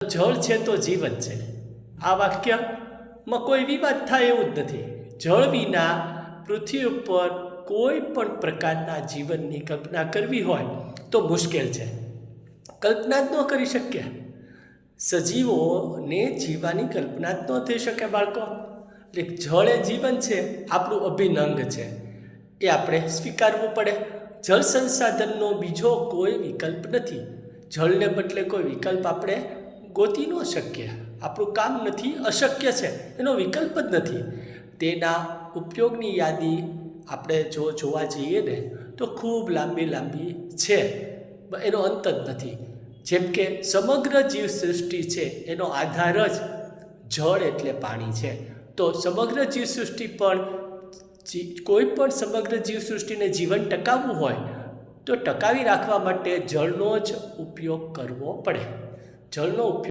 જળ છે તો જીવન છે. આ વાક્યમાં કોઈ વિવાદ થાય એવું જ નથી. જળ વિના પૃથ્વી ઉપર કોઈ પણ પ્રકારના જીવનની કલ્પના કરવી હોય તો મુશ્કેલ છે. કલ્પના જ ન કરી શકીએ. સજીવોને જીવવાની કલ્પના જ ન થઈ શકે બાળકો. એટલે જળ એ જીવન છે, આપણું અભિન્ન અંગ છે, એ આપણે સ્વીકારવું પડે. જળ સંસાધનનો બીજો કોઈ વિકલ્પ નથી. જળને બદલે કોઈ વિકલ્પ આપણે ગોતી ન શકીએ. આપણું કામ નથી, અશક્ય છે, એનો વિકલ્પ જ નથી. તેના ઉપયોગની યાદી આપણે જો જોવા જઈએ ને તો ખૂબ લાંબી છે, એનો અંત જ નથી. જેમ કે સમગ્ર જીવસૃષ્ટિ છે એનો આધાર જ જળ એટલે પાણી છે. તો સમગ્ર જીવસૃષ્ટિ પણ કોઈ પણ સમગ્ર જીવસૃષ્ટિને જીવન ટકાવવું હોય તો ટકાવી રાખવા માટે જળનો જ ઉપયોગ કરવો પડે. જળનો ઉપયોગ